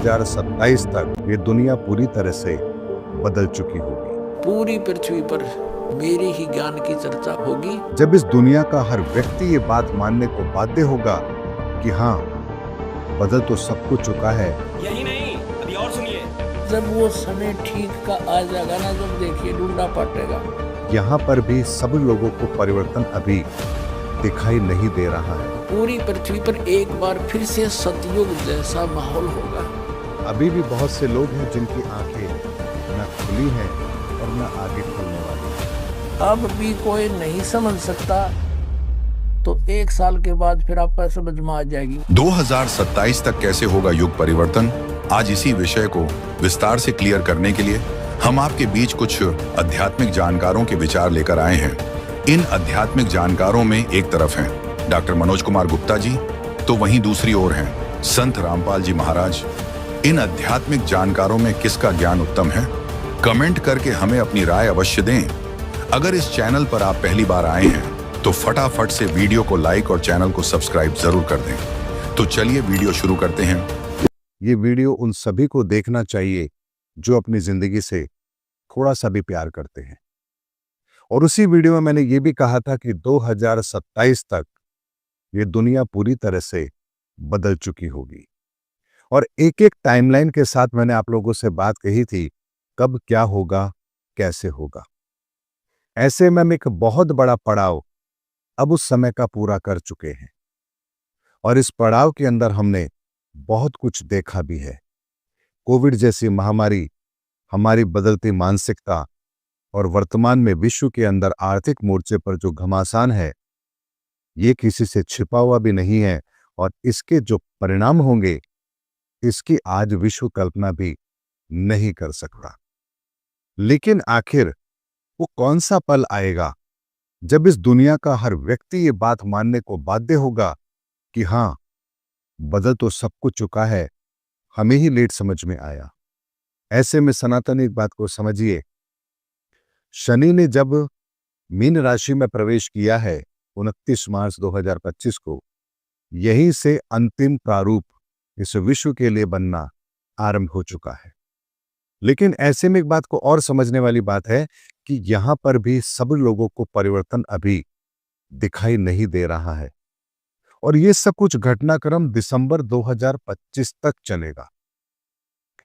2027 तक ये दुनिया पूरी तरह से बदल चुकी होगी। पूरी पृथ्वी पर मेरे ही ज्ञान की चर्चा होगी। जब इस दुनिया का हर व्यक्ति ये बात मानने को बाध्य होगा कि हाँ, बदल तो सब कुछ चुका है। यही नहीं, अभी और सुनिए। जब वो समय ठीक का आ जाएगा ना, जब देखिए डूंडा पटेगा। यहाँ पर भी सब लोगों को परिवर्तन अभी दिखाई नहीं दे रहा है। पूरी पृथ्वी पर एक बार फिर से सतयुग जैसा माहौल होगा। अभी भी बहुत से लोग हैं जिनकी आंखें न खुली हैं और न आगे खुलने वाली हैं। अब भी कोई नहीं समझ सकता तो 1 साल के बाद फिर आपको समझ में आ जाएगी। 2027 तक कैसे होगा युग परिवर्तन, आज इसी विषय को विस्तार से क्लियर करने के लिए हम आपके बीच कुछ आध्यात्मिक जानकारों के विचार लेकर आए हैं। इन आध्यात्मिक जानकारों में एक तरफ हैं डॉक्टर मनोज कुमार गुप्ता जी, तो वहीं दूसरी ओर हैं संत रामपाल जी महाराज। इन आध्यात्मिक जानकारों में किसका ज्ञान उत्तम है, कमेंट करके हमें अपनी राय अवश्य दें। अगर इस चैनल पर आप पहली बार आए हैं तो फटाफट से वीडियो को लाइक और चैनल को सब्सक्राइब जरूर कर दें। तो चलिए वीडियो शुरू करते हैं। ये वीडियो उन सभी को देखना चाहिए जो अपनी जिंदगी से थोड़ा सा भी प्यार करते हैं। और उसी वीडियो में मैंने ये भी कहा था कि 2027 तक ये दुनिया पूरी तरह से बदल चुकी होगी। और एक एक टाइमलाइन के साथ मैंने आप लोगों से बात कही थी कब क्या होगा, कैसे होगा। ऐसे में हम एक बहुत बड़ा पड़ाव अब उस समय का पूरा कर चुके हैं और इस पड़ाव के अंदर हमने बहुत कुछ देखा भी है। कोविड जैसी महामारी, हमारी बदलती मानसिकता और वर्तमान में विश्व के अंदर आर्थिक मोर्चे पर जो घमासान है, ये किसी से छिपा हुआ भी नहीं है और इसके जो परिणाम होंगे इसकी आज विश्व कल्पना भी नहीं कर सकता। लेकिन आखिर वो कौन सा पल आएगा जब इस दुनिया का हर व्यक्ति ये बात मानने को बाध्य होगा कि हां, बदल तो सब कुछ चुका है, हमें ही लेट समझ में आया। ऐसे में सनातन एक बात को समझिए, शनि ने जब मीन राशि में प्रवेश किया है 29 मार्च 2025 को, यहीं से अंतिम प्रारूप इस विश्व के लिए बनना आरंभ हो चुका है। लेकिन ऐसे में एक बात को और समझने वाली बात है कि यहां पर भी सब लोगों को परिवर्तन अभी दिखाई नहीं दे रहा है और ये सब कुछ घटनाक्रम दिसंबर 2025 तक चलेगा।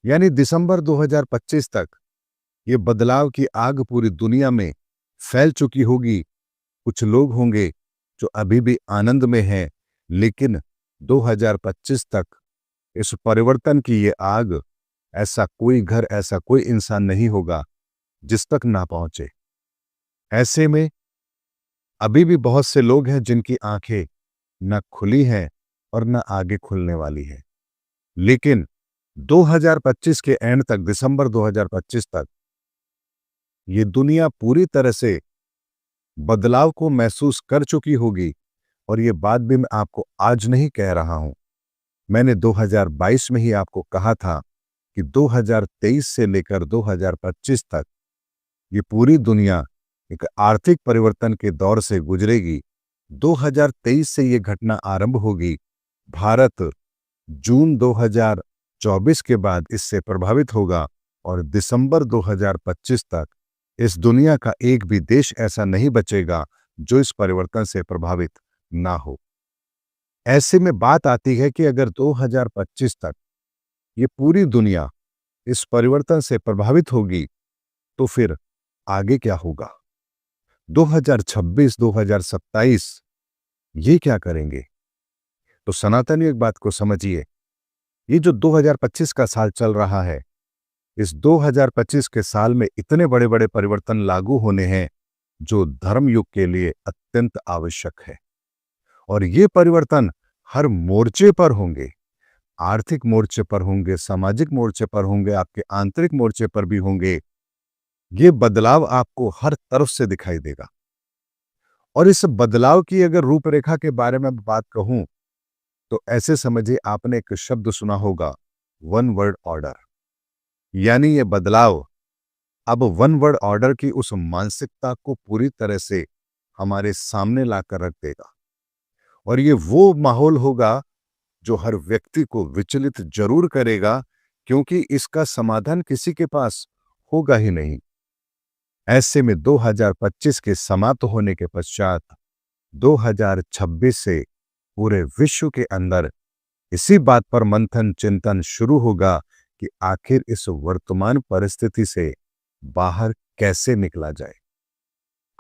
यानी दिसंबर 2025 तक ये बदलाव की आग पूरी दुनिया में फैल चुकी होगी। कुछ लोग होंगे जो अभी भी आनंद में हैं, लेकिन 2025 तक इस परिवर्तन की ये आग, ऐसा कोई घर, ऐसा कोई इंसान नहीं होगा जिस तक ना पहुंचे। ऐसे में अभी भी बहुत से लोग हैं जिनकी आंखें न खुली हैं और न आगे खुलने वाली है। लेकिन 2025 के एंड तक, दिसंबर 2025 तक ये दुनिया पूरी तरह से बदलाव को महसूस कर चुकी होगी। और ये बात भी मैं आपको आज नहीं कह रहा हूं, मैंने 2022 में ही आपको कहा था कि 2023 से लेकर 2025 तक ये पूरी दुनिया एक आर्थिक परिवर्तन के दौर से गुजरेगी। 2023 से ये घटना आरंभ होगी। भारत जून 2024 के बाद इससे प्रभावित होगा और दिसंबर 2025 तक इस दुनिया का एक भी देश ऐसा नहीं बचेगा जो इस परिवर्तन से प्रभावित ना हो। ऐसे में बात आती है कि अगर 2025 तक ये पूरी दुनिया इस परिवर्तन से प्रभावित होगी तो फिर आगे क्या होगा? 2026, 2027 ये क्या करेंगे? तो सनातनी एक बात को समझिए, ये जो 2025 का साल चल रहा है, इस 2025 के साल में इतने बड़े बड़े परिवर्तन लागू होने हैं जो धर्म युग के लिए अत्यंत आवश्यक है। और ये परिवर्तन हर मोर्चे पर होंगे, आर्थिक मोर्चे पर होंगे, सामाजिक मोर्चे पर होंगे, आपके आंतरिक मोर्चे पर भी होंगे। ये बदलाव आपको हर तरफ से दिखाई देगा। और इस बदलाव की अगर रूपरेखा के बारे में बात कहूं तो ऐसे समझिए, आपने एक शब्द सुना होगा, वन वर्ड ऑर्डर। यानी ये बदलाव अब वन वर्ड ऑर्डर की उस मानसिकता को पूरी तरह से हमारे सामने लाकर रख देगा। और ये वो माहौल होगा जो हर व्यक्ति को विचलित जरूर करेगा क्योंकि इसका समाधान किसी के पास होगा ही नहीं। ऐसे में 2025 के समाप्त होने के पश्चात 2026 से पूरे विश्व के अंदर इसी बात पर मंथन चिंतन शुरू होगा कि आखिर इस वर्तमान परिस्थिति से बाहर कैसे निकला जाए।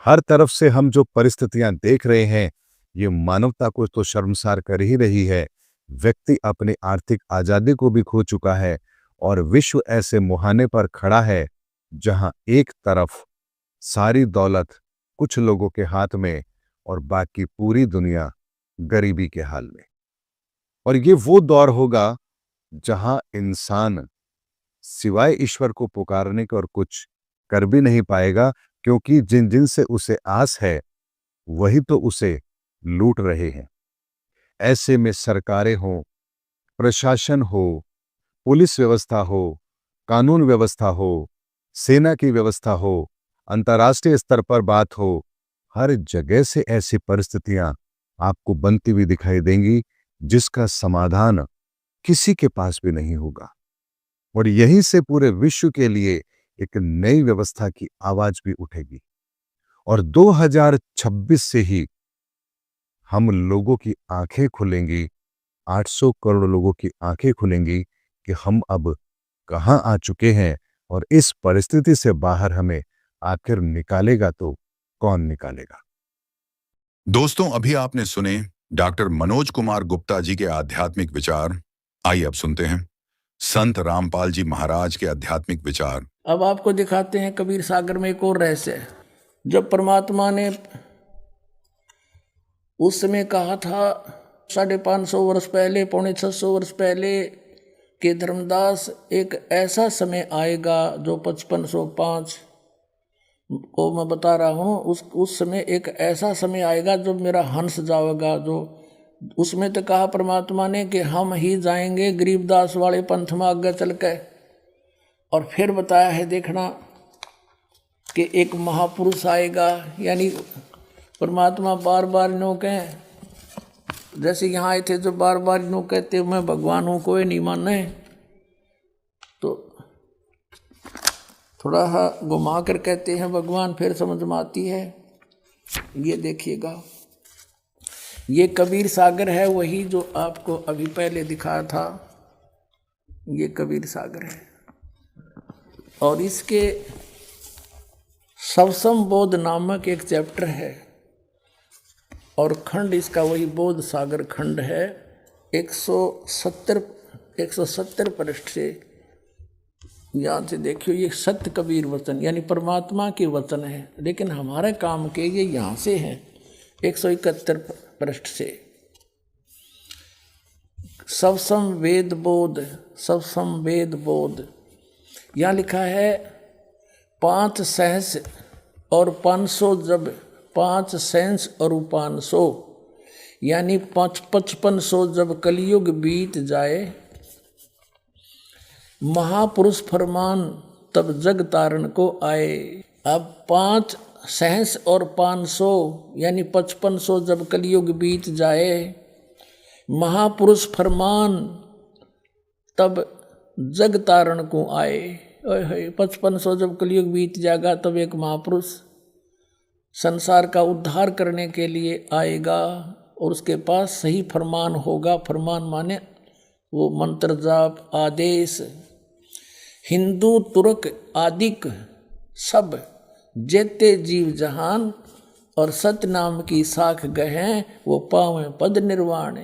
हर तरफ से हम जो परिस्थितियां देख रहे हैं, ये मानवता को तो शर्मसार कर ही रही है। व्यक्ति अपनी आर्थिक आजादी को भी खो चुका है और विश्व ऐसे मुहाने पर खड़ा है जहां एक तरफ सारी दौलत कुछ लोगों के हाथ में और बाकी पूरी दुनिया गरीबी के हाल में। और ये वो दौर होगा जहां इंसान सिवाय ईश्वर को पुकारने के और कुछ कर भी नहीं पाएगा, क्योंकि जिन जिन से उसे आस है वही तो उसे लूट रहे हैं। ऐसे में सरकारें हो, प्रशासन हो, पुलिस व्यवस्था हो, कानून व्यवस्था हो, सेना की व्यवस्था हो, अंतर्राष्ट्रीय स्तर पर बात हो, हर जगह से ऐसी परिस्थितियां आपको बनती हुई दिखाई देंगी जिसका समाधान किसी के पास भी नहीं होगा। और यहीं से पूरे विश्व के लिए एक नई व्यवस्था की आवाज भी उठेगी। और 2026 से ही हम लोगों की आंखें खुलेंगी, 800 करोड़ लोगों की आंखें खुलेंगी कि हम अब कहां आ चुके हैं और इस परिस्थिति से बाहर हमें आखिर निकालेगा तो कौन निकालेगा। दोस्तों, अभी आपने सुने डॉक्टर मनोज कुमार गुप्ता जी के आध्यात्मिक विचार। आइए अब सुनते हैं संत रामपाल जी महाराज के आध्यात्मिक विचार। अब आपको दिखाते हैं कबीर सागर में एक और रहस्य। जब परमात्मा ने उस समय कहा था 550 वर्ष पहले, 650 वर्ष पहले कि धर्मदास एक ऐसा समय आएगा जो 5505 को मैं बता रहा हूँ, उस समय एक ऐसा समय आएगा जब मेरा हंस जाएगा। जो उसमें तो कहा परमात्मा ने कि हम ही जाएंगे गरीबदास वाले पंथ में आगे चल के। और फिर बताया है देखना कि एक महापुरुष आएगा, यानी परमात्मा बार बार नो कहें, जैसे यहाँ आए थे जो बार बार नो कहते मैं भगवान हूँ कोई नहीं माने, तो थोड़ा घुमा कर कहते हैं भगवान, फिर समझ में आती है। ये देखिएगा, ये कबीर सागर है, वही जो आपको अभी पहले दिखाया था, ये कबीर सागर है। और इसके सवसम बोध नामक एक चैप्टर है और खंड इसका वही बोध सागर खंड है। 170 पृष्ठ से यहाँ से देखियो, ये सत्य कबीर वचन यानी परमात्मा के वचन है, लेकिन हमारे काम के ये यहाँ से हैं 171 पृष्ठ से। सवसम वेद बोध, सवसम वेद बोध, यहाँ लिखा है 5 सहस और 500, जब 5 सहस और 500 यानी 5500 जब कलयुग बीत जाए, महापुरुष फरमान तब जग तारण को आए। अब 5 सहस और 500 यानी 5500 जब कलयुग बीत जाए, महापुरुष फरमान तब जग तारण को आए। 5500 जब कलयुग बीत जाएगा तब एक महापुरुष संसार का उद्धार करने के लिए आएगा और उसके पास सही फरमान होगा। फरमान माने वो मंत्र जाप आदेश। हिंदू तुर्क आदिक सब जेते जीव जहान और सतनाम की साख गहें वो पावें पद निर्वाण।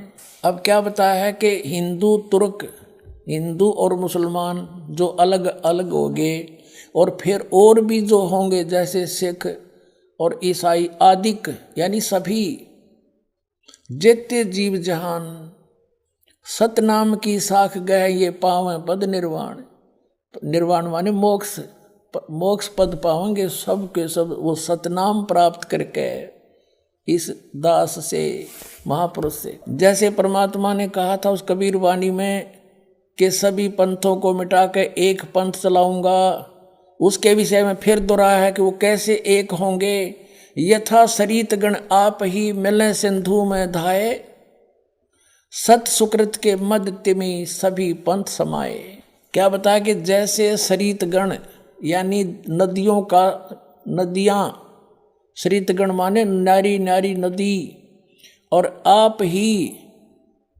अब क्या बताया है कि हिंदू तुर्क, हिंदू और मुसलमान जो अलग अलग होंगे और फिर और भी जो होंगे जैसे सिख और ईसाई आदिक यानी सभी जेते जीव जहान सतनाम की साख गए ये पावें पद निर्वाण। निर्वाण माने मोक्ष, मोक्ष पद पावेंगे सब के सब वो सतनाम प्राप्त करके इस दास से महापुरुष से। जैसे परमात्मा ने कहा था उस कबीर वाणी में कि सभी पंथों को मिटा के एक पंथ चलाऊंगा, उसके विषय में फिर दोहराया है कि वो कैसे एक होंगे। यथा सरित गण आप ही मिले सिंधु में धाये, सत सुकृत के मध्य तिमि सभी पंथ समाये। क्या बताया कि जैसे सरितगण यानी नदियां, सरितगण माने नारी नारी नदी, और आप ही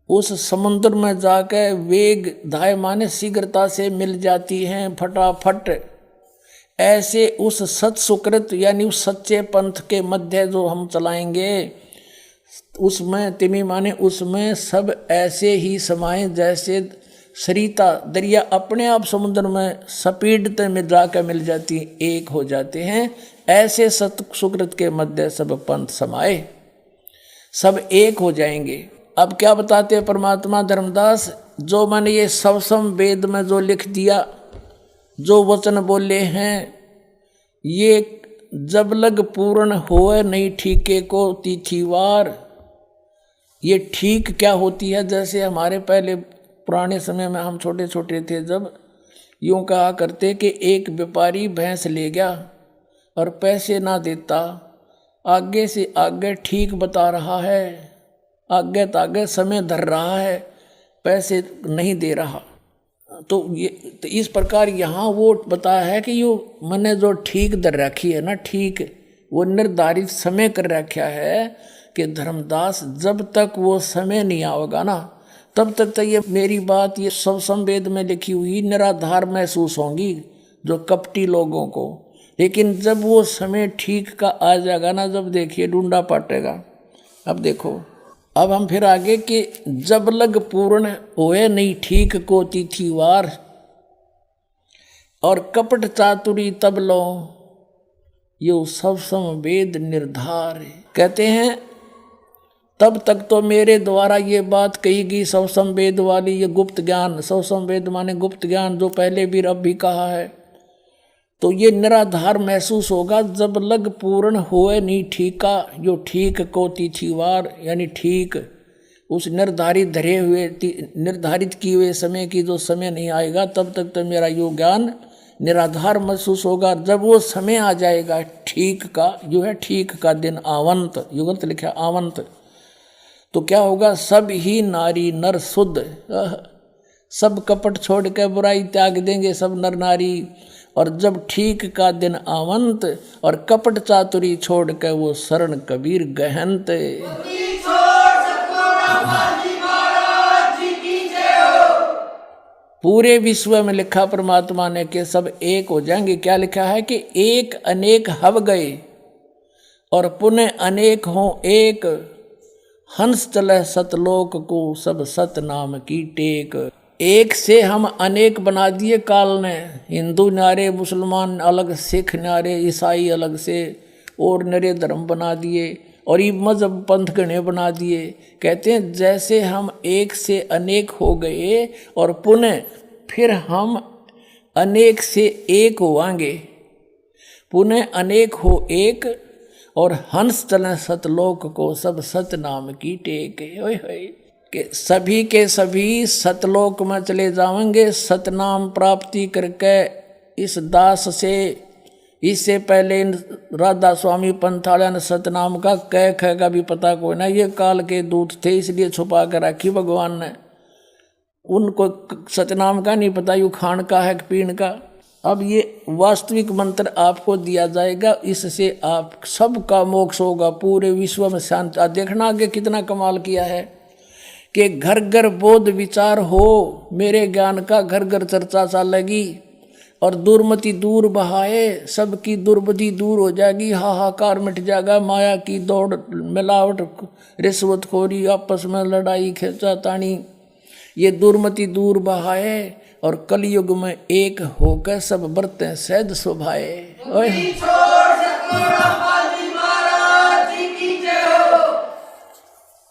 उस समुद्र में जाकर वेग धाय माने शीघ्रता से मिल जाती हैं फटाफट। ऐसे उस सत सुकृत यानी उस सच्चे पंथ के मध्य जो हम चलाएंगे, उसमें तिमी माने उसमें सब ऐसे ही समाये जैसे सरिता दरिया अपने आप समुद्र में स्पीड में जाकर मिल जाती, एक हो जाते हैं। ऐसे सत सुकृत के मध्य सब पंथ समाये, सब एक हो जाएंगे। अब क्या बताते हैं परमात्मा धर्मदास, जो मैंने ये सवसम वेद में जो लिख दिया, जो वचन बोले हैं, ये जब लग पूर्ण होए नहीं ठीके को तिथिवार। ये ठीक क्या होती है, जैसे हमारे पहले पुराने समय में हम छोटे छोटे थे जब यूँ कहा करते कि एक व्यापारी भैंस ले गया और पैसे ना देता, आगे से आगे ठीक बता रहा है, आगे तागे समय धर रहा है, पैसे नहीं दे रहा। तो इस प्रकार यहाँ वो बताया है कि यो मैंने जो ठीक दर रखी है ना, ठीक वो निर्धारित समय कर रखा है कि धर्मदास जब तक वो समय नहीं आएगा ना, तब तक तो ये मेरी बात ये सवसम वेद में लिखी हुई निराधार महसूस होंगी जो कपटी लोगों को। लेकिन जब वो समय ठीक का आ जाएगा ना, जब देखिए ढूंढा पाटेगा। अब देखो, अब हम फिर आगे कि जब लग पूर्ण होए नहीं ठीक को तिथिवार, और कपट चातुरी तब लो यो सवसम वेद निर्धार। कहते हैं तब तक तो मेरे द्वारा ये बात कही गई सवसम वेद वाली, ये गुप्त ज्ञान, सवसम वेद माने गुप्त ज्ञान, जो पहले भी अब भी कहा है। तो ये निराधार महसूस होगा जब लग पूर्ण होए नहीं ठीका, जो ठीक को तिथिवार यानी ठीक उस निर्धारित धरे हुए निर्धारित किए हुए समय की जो समय नहीं आएगा, तब तक तो मेरा यो ज्ञान निराधार महसूस होगा। जब वो समय आ जाएगा ठीक का, जो है ठीक का दिन आवंत, युगंत लिखा आवंत, तो क्या होगा, सब ही नारी नर शुद्ध, सब कपट छोड़ के बुराई त्याग देंगे सब नर नारी। और जब ठीक का दिन आवंत और कपट चातुरी छोड़ के वो शरण कबीर गहंत। पूरे विश्व में लिखा परमात्मा ने कि सब एक हो जाएंगे। क्या लिखा है कि एक अनेक हव गए और पुनः अनेक हों एक, हंस चले सतलोक को सब सत नाम की टेक। एक से हम अनेक बना दिए काल ने, हिंदू न्यारे, मुसलमान अलग, सिख न्यारे, ईसाई अलग से और नरे धर्म बना दिए और ये मजहब पंथ गणे बना दिए। कहते हैं जैसे हम एक से अनेक हो गए और पुनः फिर हम अनेक से एक होवांगे, पुनः अनेक हो एक, और हंस चले सतलोक को सब सत नाम की टेक। ओए होए कि सभी के सभी सतलोक में चले जाएंगे सतनाम प्राप्ति करके। इस दास से इससे पहले राधा स्वामी पंथाला ने सतनाम का कह ख का भी पता कोई ना, ये काल के दूत थे इसलिए छुपा कर रखी भगवान ने, उनको सतनाम का नहीं पता यू खान का है पीण का। अब ये वास्तविक मंत्र आपको दिया जाएगा, इससे आप सबका मोक्ष होगा, पूरे विश्व में शांति। देखना आगे कितना कमाल किया है कि घर घर बोध विचार हो, मेरे ज्ञान का घर घर चर्चा चलेगी और दुर्मति दूर बहाए, सबकी दुर्बुद्धि दूर हो जाएगी, हाहाकार मिट जाएगा, माया की दौड़ मिलावट रिश्वतखोरी आपस में लड़ाई खींचातानी ये दुर्मति दूर बहाए और कलयुग में एक होकर सब बरतें सहज शोभाए।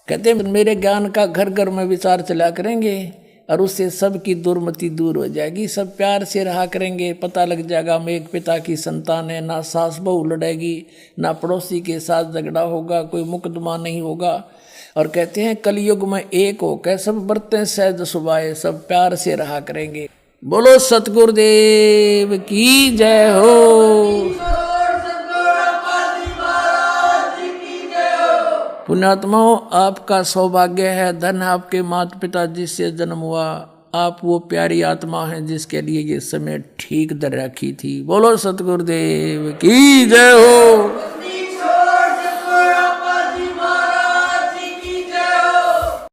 कहते हैं मेरे ज्ञान का घर घर में विचार चला करेंगे और उससे सबकी दुर्मति दूर हो जाएगी, सब प्यार से रहा करेंगे। पता लग जाएगा हम एक पिता की संतान है, ना सास बहू लड़ेगी, ना पड़ोसी के साथ झगड़ा होगा, कोई मुकदमा नहीं होगा। और कहते हैं कलयुग में एक होकर सब बरतें सहज सुभाए, सब प्यार से रहा करेंगे। बोलो सतगुरुदेव की जय हो। पुण्यात्माओं, आपका सौभाग्य है, धन आपके माता पिता जिससे जन्म हुआ, आप वो प्यारी आत्मा हैं जिसके लिए ये समय ठीक दर रखी थी। बोलो सतगुरुदेव की जय हो।